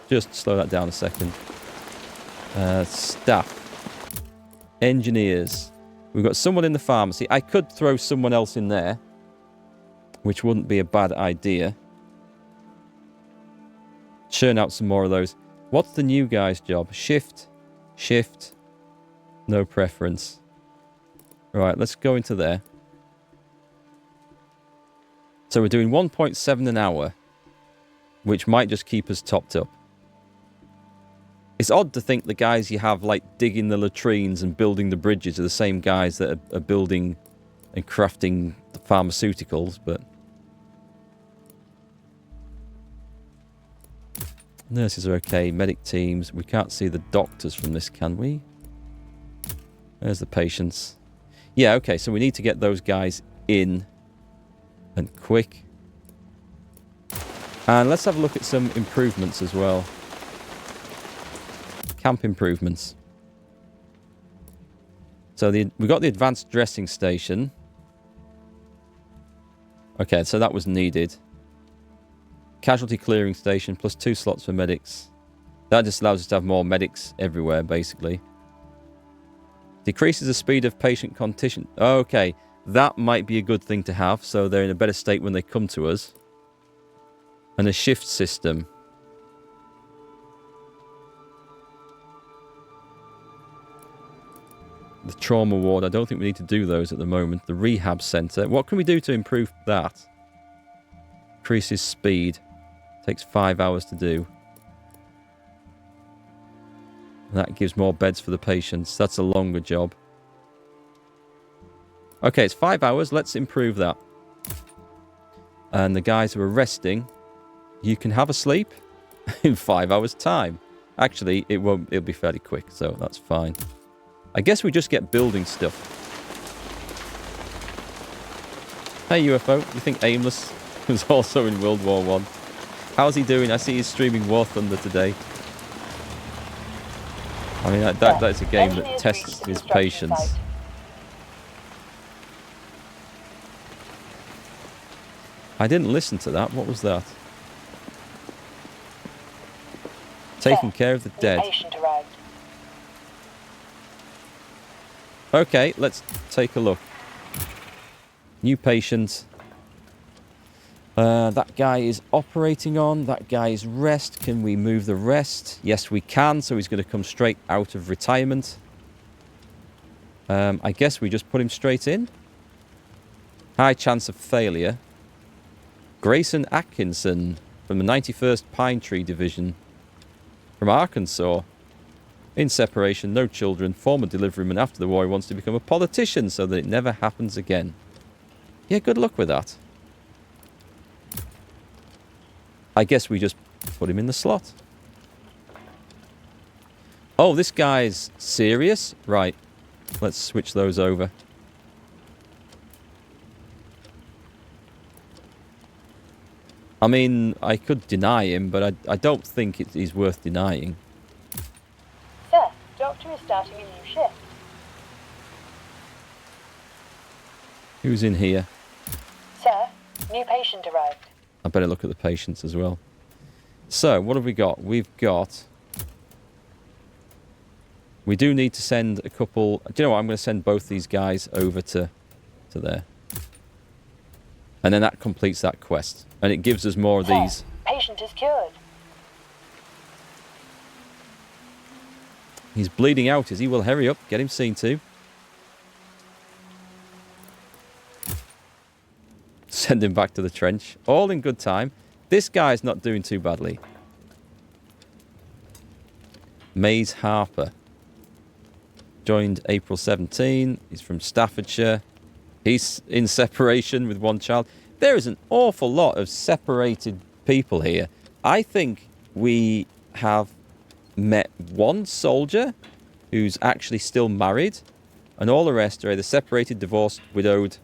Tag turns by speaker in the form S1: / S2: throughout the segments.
S1: Just slow that down a second. Staff. Engineers. We've got someone in the pharmacy. I could throw someone else in there, which wouldn't be a bad idea. Churn out some more of those. What's the new guy's job? Shift. No preference. Right, let's go into there. So we're doing 1.7 an hour, which might just keep us topped up. It's odd to think the guys you have, like, digging the latrines and building the bridges are the same guys that are building and crafting the pharmaceuticals, but... Nurses are okay. Medic teams. We can't see the doctors from this, can we? There's the patients. Yeah, okay, so we need to get those guys in and quick. And let's have a look at some improvements as well. Camp improvements. So we got the advanced dressing station. Okay, so that was needed. Casualty clearing station, plus 2 slots for medics. That just allows us to have more medics everywhere, basically. Decreases the speed of patient condition. Okay, that might be a good thing to have, so they're in a better state when they come to us. And a shift system. The trauma ward, I don't think we need to do those at the moment. The rehab centre. What can we do to improve that? Increases speed. Takes 5 hours to do. That gives more beds for the patients. That's a longer job. Okay, it's 5 hours. Let's improve that. And the guys who are resting, you can have a sleep in 5 hours' time. Actually, it'll be fairly quick, so that's fine. I guess we just get building stuff. Hey, UFO. You think Aimless was also in World War I? How's he doing? I see he's streaming War Thunder today. I mean, that's a game that tests his patience. I didn't listen to that. What was that? Taking care of the dead. Okay, let's take a look. New patient. That guy is operating on. That guy is rest. Can we move the rest? Yes, we can. So he's going to come straight out of retirement. I guess we just put him straight in. High chance of failure. Grayson Atkinson from the 91st Pine Tree Division. From Arkansas. In separation, no children. Former deliveryman after the war. He wants to become a politician so that it never happens again. Yeah, good luck with that. I guess we just put him in the slot. Oh, this guy's serious? Right. Let's switch those over. I mean, I could deny him, but I don't think he's worth denying.
S2: Sir, doctor is starting a new shift.
S1: Who's in here?
S2: Sir, new patient arrived.
S1: I better look at the patients as well. So, what have we got? We've got... We do need to send a couple... Do you know what? I'm going to send both these guys over to there. And then that completes that quest. And it gives us more of these.
S2: Patient is cured.
S1: He's bleeding out, is he? Well, hurry up. Get him seen to. Send him back to the trench. All in good time. This guy's not doing too badly. Maze Harper. Joined April 17. He's from Staffordshire. He's in separation with one child. There is an awful lot of separated people here. I think we have met one soldier who's actually still married, and all the rest are either separated, divorced, widowed.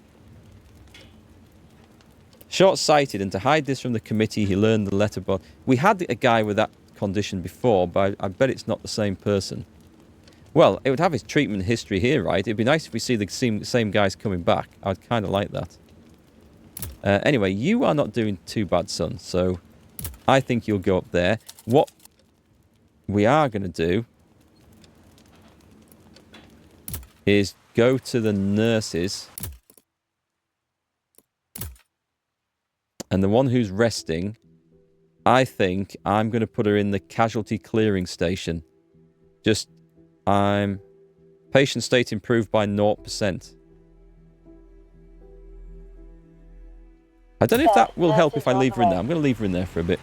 S1: Short-sighted, and to hide this from the committee, he learned the letterbox. We had a guy with that condition before, but I bet it's not the same person. Well, it would have his treatment history here, right? It'd be nice if we see the same guys coming back. I'd kind of like that. Anyway, you are not doing too bad, son, so I think you'll go up there. What we are going to do is go to the nurses. And the one who's resting, I think I'm going to put her in the casualty clearing station. Just, patient state improved by 0%. I don't know if that will help if I leave her in there. I'm going to leave her in there for a bit.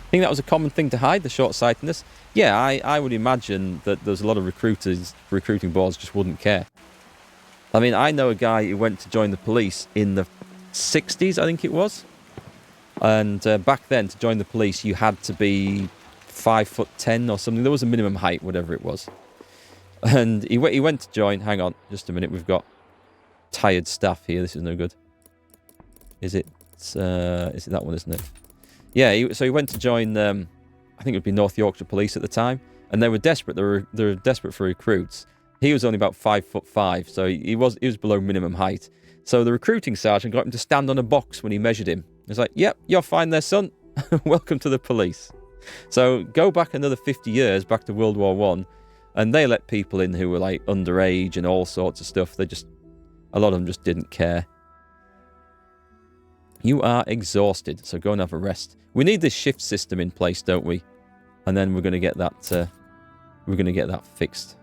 S1: I think that was a common thing to hide, the short-sightedness. Yeah, I would imagine that there's a lot of recruiting boards just wouldn't care. I mean, I know a guy who went to join the police in the 60s, I think it was. And back then, to join the police, you had to be 5'10" or something. There was a minimum height, whatever it was. And he went to join. Hang on, just a minute. We've got tired staff here. This is no good. Is it that one, isn't it? Yeah, so he went to join, I think it would be North Yorkshire Police at the time. And they were desperate. They were desperate for recruits. He was only about 5'5", so he was below minimum height. So the recruiting sergeant got him to stand on a box when he measured him. He was like, yep, you're fine there, son. Welcome to the police. So go back another 50 years, back to World War I, and they let people in who were like underage and all sorts of stuff. A lot of them just didn't care. You are exhausted, so go and have a rest. We need this shift system in place, don't we? And then we're going to get that fixed.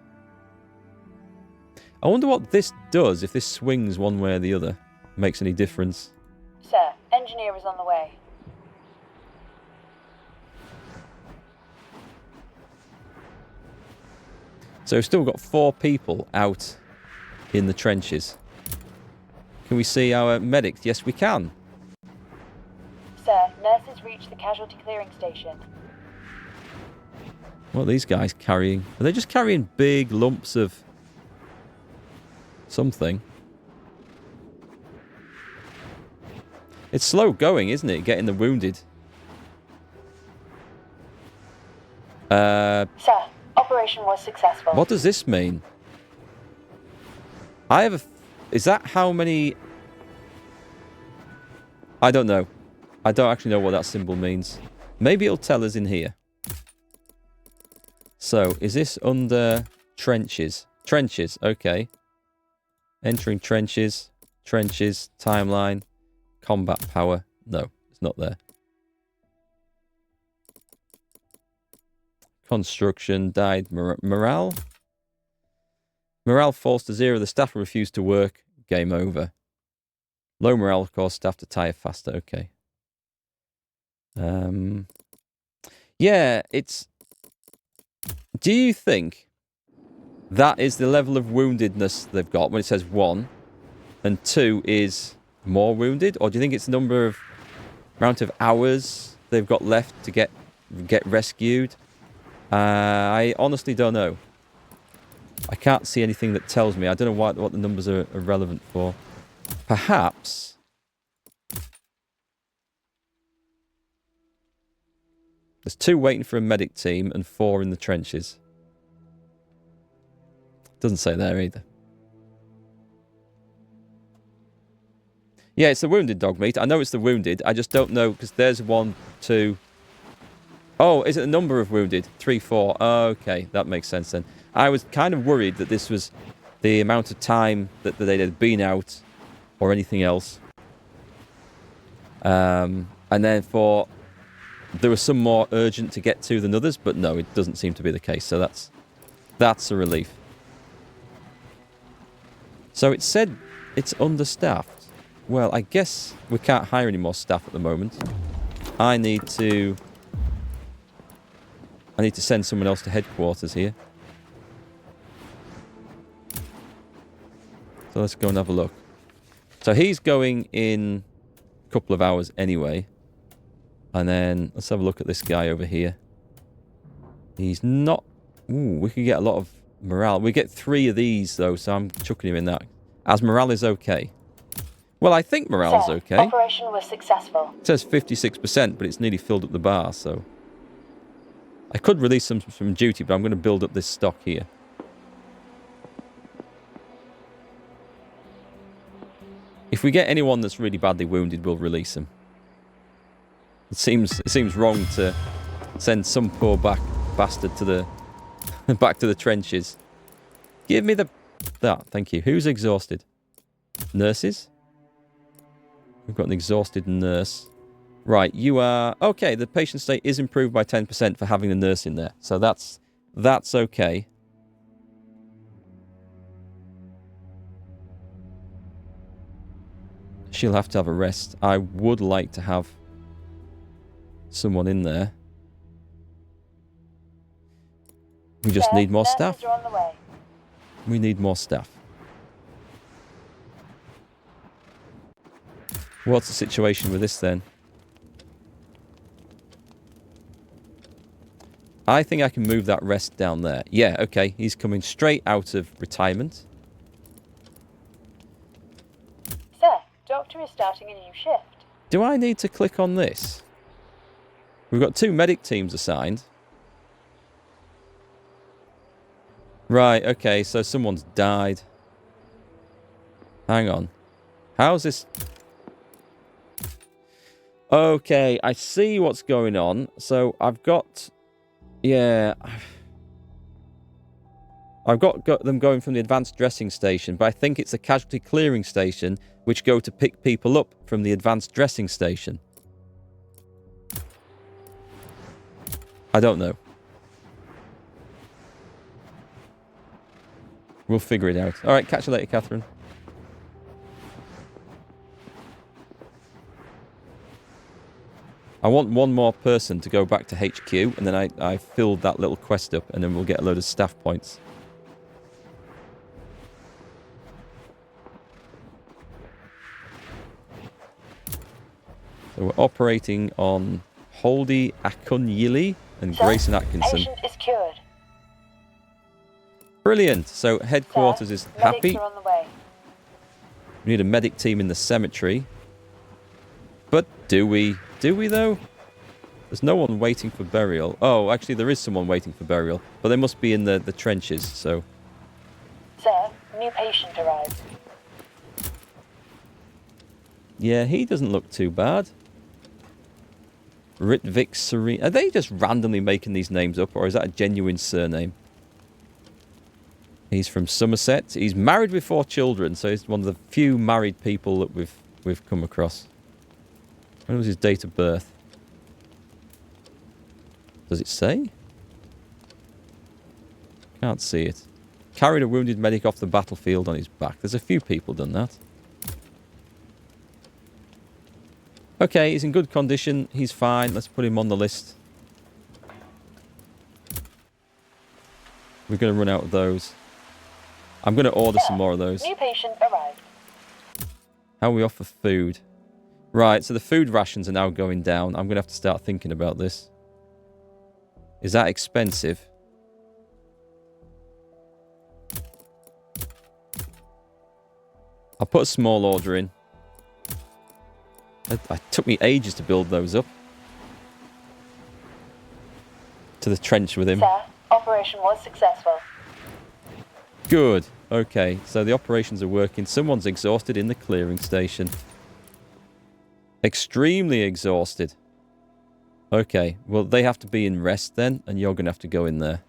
S1: I wonder what this does, if this swings one way or the other. Makes any difference.
S2: Sir, engineer is on the way.
S1: So we've still got 4 people out in the trenches. Can we see our medics? Yes, we can.
S2: Sir, nurses reached the casualty clearing station.
S1: What are these guys carrying? Are they just carrying big lumps of something? It's slow going, isn't it? Getting the wounded.
S2: Sir, operation was successful.
S1: What does this mean? Is that how many... I don't know. I don't actually know what that symbol means. Maybe it'll tell us in here. So, is this under trenches? Trenches, okay. Entering trenches. Trenches, timeline, combat power. No, it's not there. Construction, died, morale. Morale falls to 0. The staff refuse to work. Game over. Low morale causes staff to tire faster. Okay. Yeah, it's... Do you think that is the level of woundedness they've got when it says 1 and 2 is more wounded? Or do you think it's the amount of hours they've got left to get rescued? I honestly don't know. I can't see anything that tells me. I don't know what the numbers are relevant for. Perhaps... There's 2 waiting for a medic team and 4 in the trenches. Doesn't say there either. Yeah, it's the wounded dog meat. I know it's the wounded. I just don't know because there's 1, 2... Oh, is it the number of wounded? 3, 4. Okay, that makes sense then. I was kind of worried that this was the amount of time that they had been out or anything else. And then there was some more urgent to get to than others, but no, it doesn't seem to be the case. So that's a relief. So it said it's understaffed. Well, I guess we can't hire any more staff at the moment. I need to send someone else to headquarters here. So let's go and have a look. So he's going in a couple of hours anyway. And then let's have a look at this guy over here. He's not... Ooh, we could get a lot of morale. We get 3 of these, though, so I'm chucking him in that. As morale is okay. Well, I think morale is okay.
S2: Operation was successful.
S1: It says 56%, but it's nearly filled up the bar, so... I could release them from duty, but I'm going to build up this stock here. If we get anyone that's really badly wounded, we'll release them. It seems wrong to Send some poor bastard to the back to the trenches. Give me that. Thank you. Who's exhausted? Nurses? We've got an exhausted nurse. Right, you are... Okay, the patient state is improved by 10% for having the nurse in there. So that's okay. She'll have to have a rest. I would like to have someone in there. We just need more staff.
S2: Are on the way.
S1: We need more staff. What's the situation with this then? I think I can move that rest down there. Yeah, okay. He's coming straight out of retirement.
S2: Sir, doctor is starting a new shift.
S1: Do I need to click on this? We've got 2 medic teams assigned. Right, okay, so someone's died. Hang on. How's this... Okay, I see what's going on. So I've got... Yeah. I've got them going from the advanced dressing station, but I think it's a casualty clearing station which go to pick people up from the advanced dressing station. I don't know. We'll figure it out. All right, catch you later, Catherine. I want one more person to go back to HQ, and then I filled that little quest up, and then we'll get a load of staff points. So we're operating on Holdy Akunyili and Grayson Atkinson.
S2: Patient is cured.
S1: Brilliant. So headquarters is happy.
S2: Medics are on the way.
S1: We need a medic team in the cemetery. But do we though? There's no one waiting for burial. Oh, actually there is someone waiting for burial. But they must be in the trenches, so...
S2: Sir, new patient arrived.
S1: Yeah, he doesn't look too bad. Ritvik Serene. Are they just randomly making these names up, or is that a genuine surname? He's from Somerset. He's married with 4 children, so he's one of the few married people that we've come across. When was his date of birth? Does it say? Can't see it. Carried a wounded medic off the battlefield on his back. There's a few people done that. Okay, he's in good condition. He's fine. Let's put him on the list. We're going to run out of those. I'm going to order some more of those.
S2: New patient arrived.
S1: How are we off for food? Right, so the food rations are now going down. I'm going to have to start thinking about this. Is that expensive? I'll put a small order in. It took me ages to build those up. To the trench with him.
S2: Sir, operation was successful.
S1: Good. Okay, so the operations are working. Someone's exhausted in the clearing station. Extremely exhausted. Okay, well, they have to be in rest then, and you're going to have to go in there.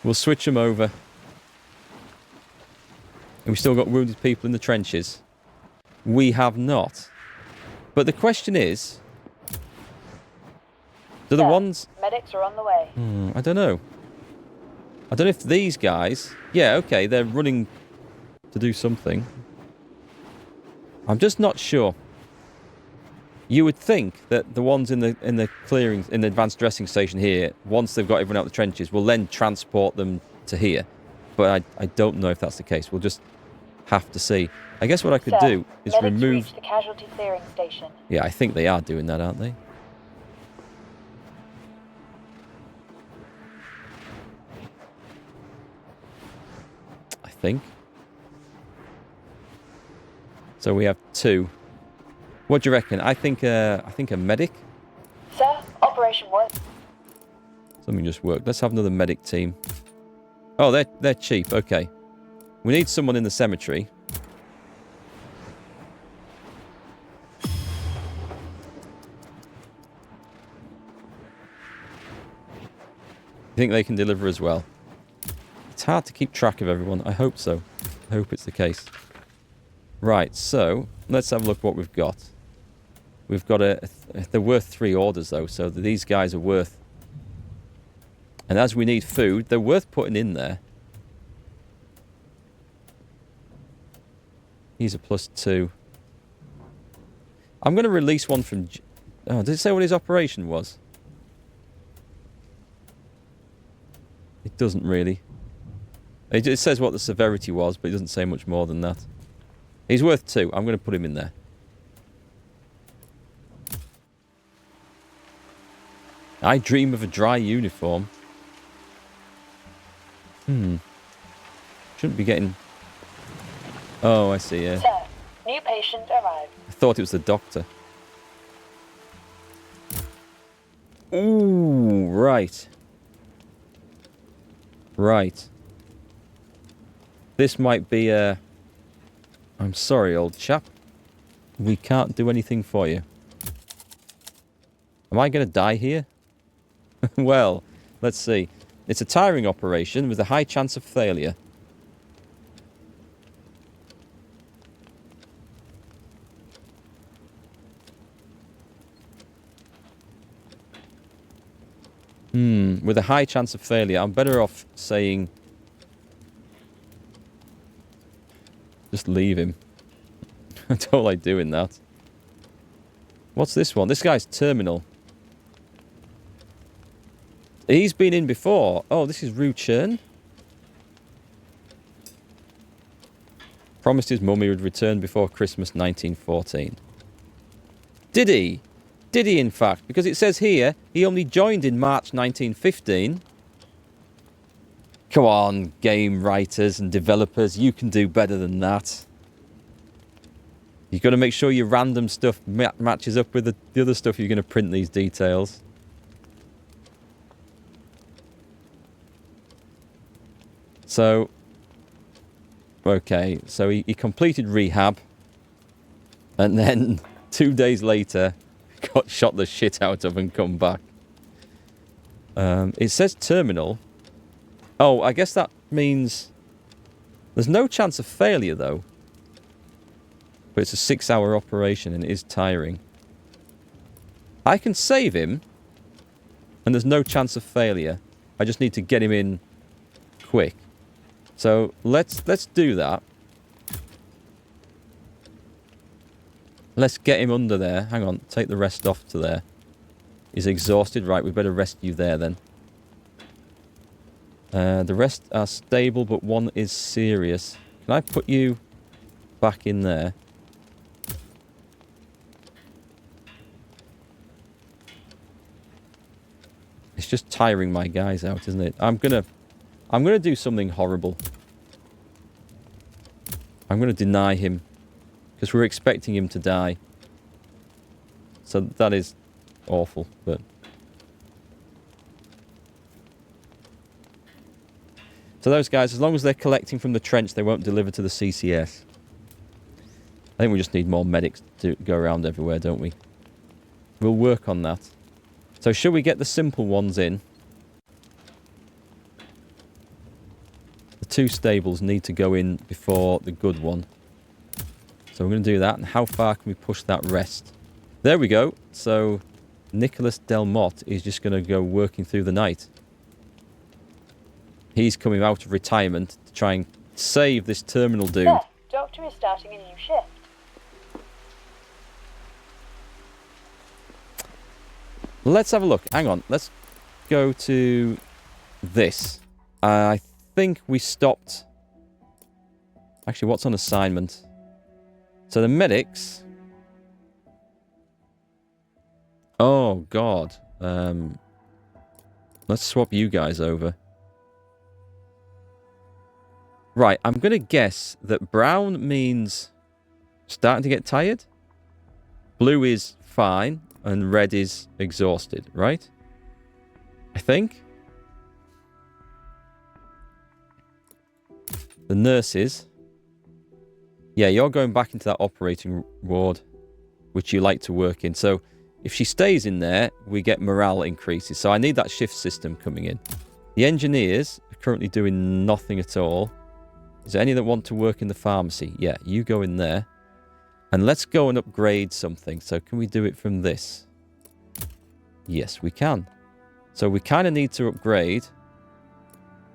S1: We'll switch them over. And we still got wounded people in the trenches. We have not. But the question is... Do the ones...
S2: Medics are on the way.
S1: I don't know. I don't know if these guys... Yeah, okay, they're running to do something. I'm just not sure. You would think that the ones in the clearings, in the advanced dressing station here, once they've got everyone out of the trenches, will then transport them to here. But I don't know if that's the case. We'll just have to see. I guess what I could do is remove...
S2: Reached the casualty clearing station.
S1: Yeah, I think they are doing that, aren't they? I think. So we have 2. What do you reckon? I think a medic.
S2: Sir, operation was...
S1: Something just worked. Let's have another medic team. Oh, they're cheap. Okay. We need someone in the cemetery. You think they can deliver as well? It's hard to keep track of everyone. I hope so. I hope it's the case. Right, so let's have a look what we've got. We've got they're worth 3 orders though, so these guys are worth... And as we need food, they're worth putting in there. He's a +2. I'm going to release one from... Oh, did it say what his operation was? It doesn't really. It says what the severity was, but it doesn't say much more than that. He's worth 2. I'm going to put him in there. I dream of a dry uniform. Shouldn't be getting... Oh, I see, yeah.
S2: Sir, new patient arrived.
S1: I thought it was the doctor. Ooh, right. Right. This might be a... I'm sorry, old chap. We can't do anything for you. Am I going to die here? Well, let's see. It's a tiring operation with a high chance of failure. With a high chance of failure. I'm better off saying... Just leave him. I don't like doing that. What's this one? This guy's terminal. He's been in before. Oh, this is Ru Chern. Promised his mum he would return before Christmas 1914. Did he? Did he, in fact? Because it says here, he only joined in March 1915. Come on, game writers and developers, you can do better than that. You've got to make sure your random stuff matches up with the other stuff you're going to print these details. So, okay, so he completed rehab, and then 2 days later, got shot the shit out of and come back. It says terminal. Oh, I guess that means there's no chance of failure, though. But it's a 6-hour operation, and it is tiring. I can save him, and there's no chance of failure. I just need to get him in quick. So let's do that. Let's get him under there. Hang on, take the rest off to there. He's exhausted. Right, we better rest you there then. The rest are stable, but one is serious. Can I put you back in there? It's just tiring my guys out, isn't it? I'm gonna do something horrible. I'm gonna deny him. Because we're expecting him to die. So that is awful, but... So those guys, as long as they're collecting from the trench, they won't deliver to the CCS. I think we just need more medics to go around everywhere, don't we? We'll work on that. So should we get the simple ones in? The 2 stables need to go in before the good one. So we're going to do that. And how far can we push that rest? There we go. So Nicholas Delmotte is just going to go working through the night. He's coming out of retirement to try and save this terminal dude.
S2: Sir, Doctor is starting a new shift.
S1: Let's have a look. Hang on. Let's go to this. I think we stopped... Actually, what's on assignment? So the medics... Oh, God. Let's swap you guys over. Right, I'm going to guess that brown means starting to get tired. Blue is fine, and red is exhausted, right? I think. The nurses... Yeah, you're going back into that operating ward, which you like to work in. So if she stays in there, we get morale increases. So I need that shift system coming in. The engineers are currently doing nothing at all. Is there any that want to work in the pharmacy? Yeah, you go in there. And let's go and upgrade something. So can we do it from this? Yes, we can. So we kind of need to upgrade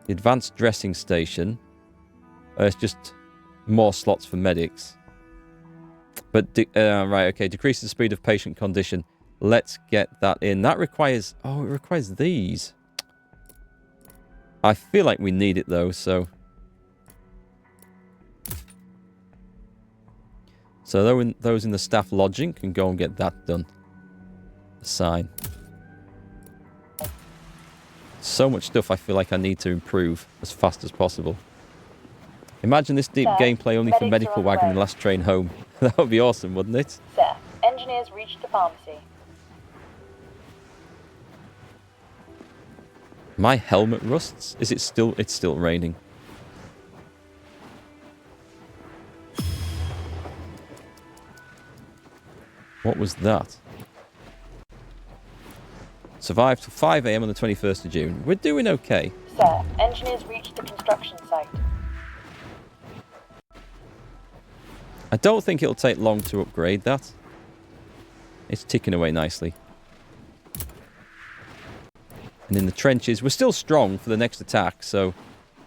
S1: the advanced dressing station. It's just more slots for medics. But, right, okay, decrease the speed of patient condition. Let's get that in. That requires... Oh, it requires these. I feel like we need it, though, so... So those in the staff lodging can go and get that done. Assign. So much stuff I feel like I need to improve as fast as possible. Imagine this deep gameplay only for medical wagon and last train home. That would be awesome, wouldn't it?
S2: Sir, engineers reached the pharmacy.
S1: My helmet rusts? Is it still... It's still raining. What was that? Survived till 5 AM on the 21st of June. We're doing okay.
S2: Sir, engineers reached the construction site.
S1: I don't think it'll take long to upgrade that. It's ticking away nicely. And in the trenches, we're still strong for the next attack, so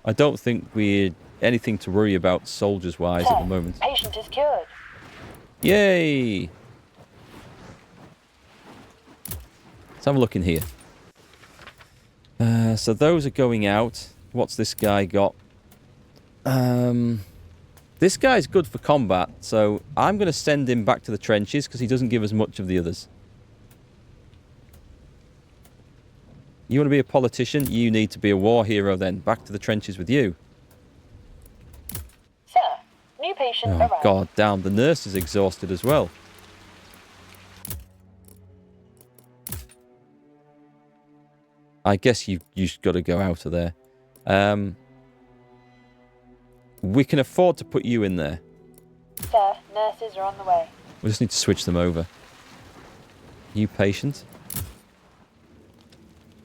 S1: I don't think we're anything to worry about soldiers-wise at the moment.
S2: Patient is cured.
S1: Yay! Let's have a look in here. So those are going out. What's this guy got? This guy's good for combat, so I'm going to send him back to the trenches because he doesn't give us much of the others. You want to be a politician? You need to be a war hero then. Back to the trenches with you.
S2: Sir, new patient
S1: Oh,
S2: arrived.
S1: god damn. The nurse is exhausted as well. I guess you've got to go out of there. We can afford to put you in there.
S2: Sir, nurses are on the way.
S1: We just need to switch them over. You patient.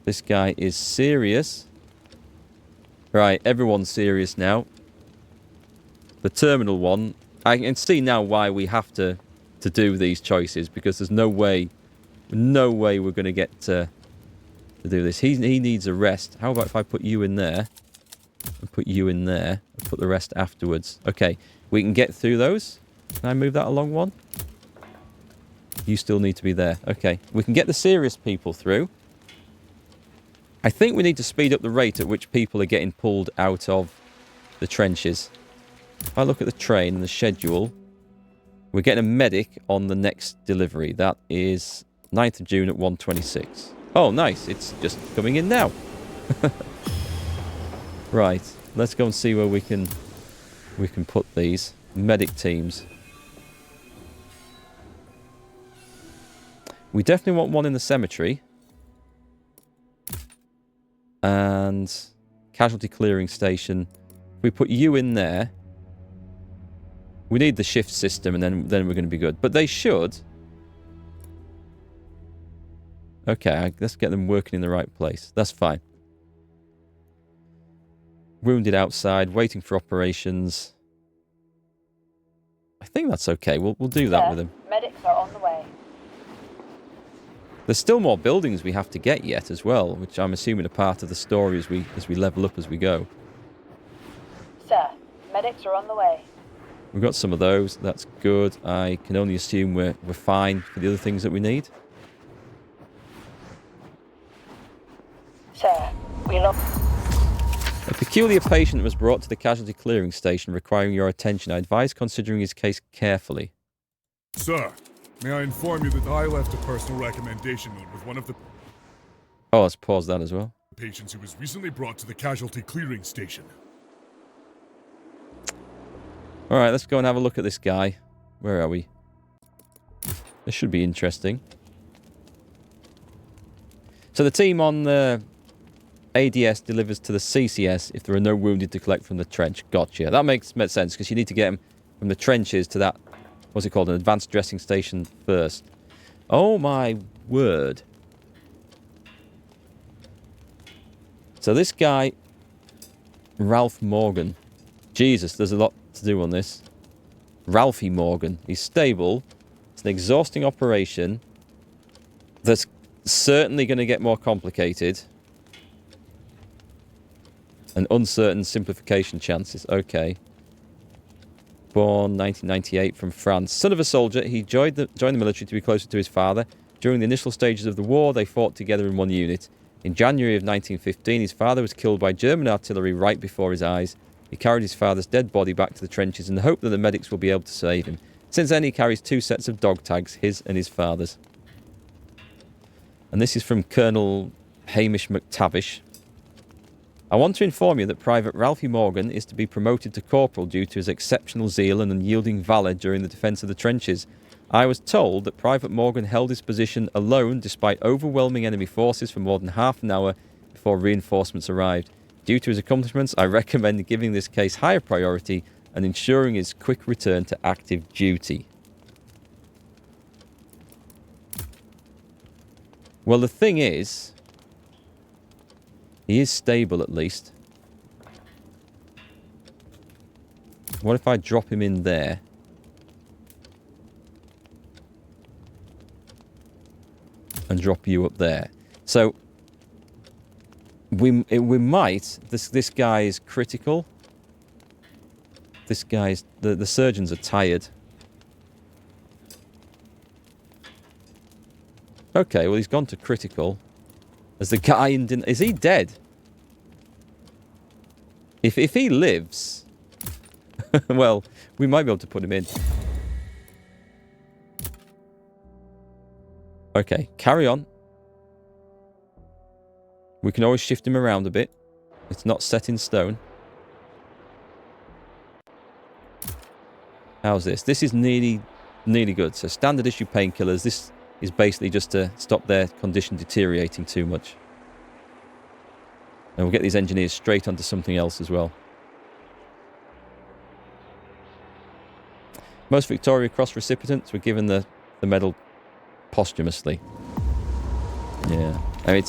S1: This guy is serious. Right, everyone's serious now. The terminal one. I can see now why we have to do these choices, because there's no way we're going to get to do this. He needs a rest. How about if I put you in there and put you in there and put the rest afterwards? Okay, we can get through those. Can I move that along one? You still need to be there. Okay, we can get the serious people through. I think we need to speed up the rate at which people are getting pulled out of the trenches. If I look at the train and the schedule, we're getting a medic on the next delivery. That is 9th of June at 1:26. Oh, nice. It's just coming in now. Right. Let's go and see where we can put these medic teams. We definitely want one in the cemetery. And casualty clearing station. If we put you in there, we need the shift system, and then we're going to be good. But they should. Okay, let's get them working in the right place. That's fine. Wounded outside, waiting for operations. I think that's okay. We'll do that with them.
S2: Medics are on the way.
S1: There's still more buildings we have to get yet as well, which I'm assuming are part of the story as we level up as we go.
S2: Sir, medics are on the way.
S1: We've got some of those. That's good. I can only assume we're fine for the other things that we need.
S2: Sir, we lost.
S1: A peculiar patient was brought to the casualty clearing station requiring your attention. I advise considering his case carefully.
S3: Sir, may I inform you that I left a personal recommendation note with one of the
S1: Oh, let's pause that as well.
S3: patients who was recently brought to the casualty clearing station.
S1: Alright, let's go and have a look at this guy. Where are we? This should be interesting. So the team on the ADS delivers to the CCS if there are no wounded to collect from the trench. Gotcha. That makes sense, because you need to get them from the trenches to that, what's it called, an advanced dressing station first. Oh my word. So this guy, Ralph Morgan. Jesus, there's a lot to do on this. Ralphie Morgan. He's stable. It's an exhausting operation. That's certainly going to get more complicated. And uncertain simplification chances. Okay. Born 1998 from France. Son of a soldier, he joined the military to be closer to his father. During the initial stages of the war, they fought together in one unit. In January of 1915, his father was killed by German artillery right before his eyes. He carried his father's dead body back to the trenches in the hope that the medics will be able to save him. Since then, he carries 2 sets of dog tags, his and his father's. And this is from Colonel Hamish McTavish. I want to inform you that Private Ralphie Morgan is to be promoted to corporal due to his exceptional zeal and unyielding valour during the defence of the trenches. I was told that Private Morgan held his position alone despite overwhelming enemy forces for more than half an hour before reinforcements arrived. Due to his accomplishments, I recommend giving this case higher priority and ensuring his quick return to active duty. Well, the thing is, he is stable at least. What if I drop him in there? And drop you up there. So we might. This guy is critical. This guy's the surgeons are tired. Okay, well he's gone to critical. As the guy in is he dead? If he lives, well, we might be able to put him in. Okay, carry on. We can always shift him around a bit. It's not set in stone. How's this? This is nearly good. So standard issue painkillers. This is basically just to stop their condition deteriorating too much. And we'll get these engineers straight onto something else as well. Most Victoria Cross recipients were given the medal posthumously. Yeah. I mean,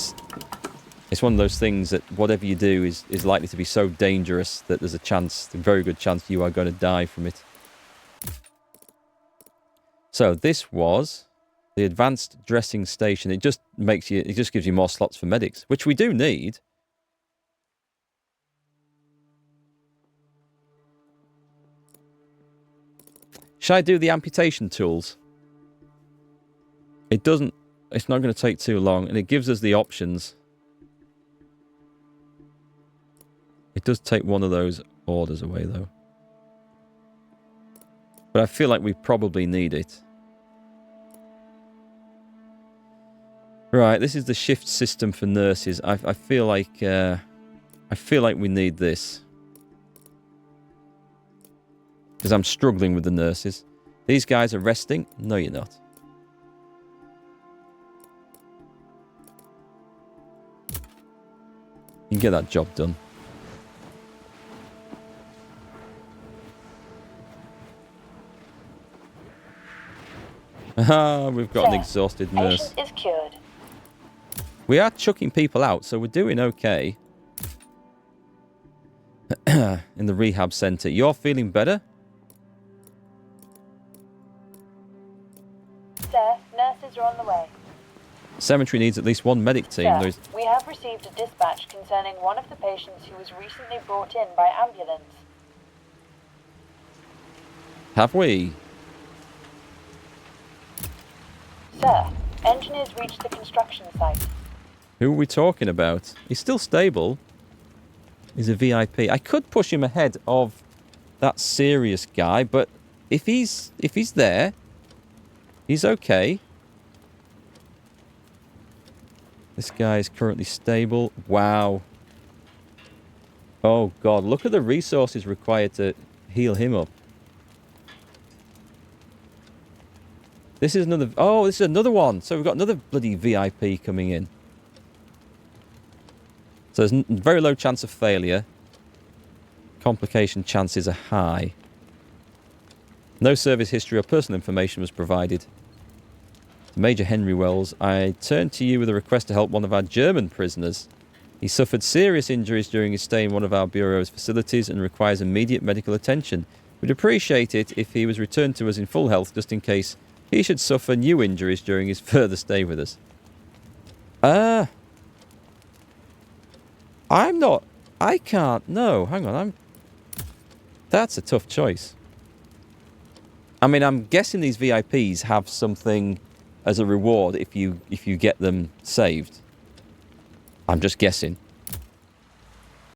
S1: it's one of those things that whatever you do is likely to be so dangerous that there's a very good chance you are going to die from it. So this was the advanced dressing station. It just gives you more slots for medics, which we do need. Should I do the amputation tools? It's not going to take too long, and it gives us the options. It does take one of those orders away, though. But I feel like we probably need it. Right, this is the shift system for nurses. I feel like we need this. Because I'm struggling with the nurses. These guys are resting? No, you're not. You can get that job done. Ah, we've got an exhausted nurse.
S2: Patient is cured.
S1: We are chucking people out, so we're doing okay. In the rehab centre. You're feeling better?
S2: Sir, nurses are on the way.
S1: Cemetery needs at least one medic team.
S2: Sir, we have received a dispatch concerning one of the patients who was recently brought in by ambulance.
S1: Have we?
S2: Sir, engineers reached the construction site.
S1: Who are we talking about? He's still stable. He's a VIP. I could push him ahead of that serious guy, but if he's there, he's okay. This guy is currently stable. Wow. Oh god, look at the resources required to heal him up. This is another... Oh, this is another one. So we've got another bloody VIP coming in. So there's very low chance of failure. Complication chances are high. No service history or personal information was provided. To Major Henry Wells, I turn to you with a request to help one of our German prisoners. He suffered serious injuries during his stay in one of our Bureau's facilities and requires immediate medical attention. We'd appreciate it if he was returned to us in full health just in case he should suffer new injuries during his further stay with us. I'm not... I can't... No, hang on, That's a tough choice. I mean, I'm guessing these VIPs have something as a reward if you get them saved. I'm just guessing.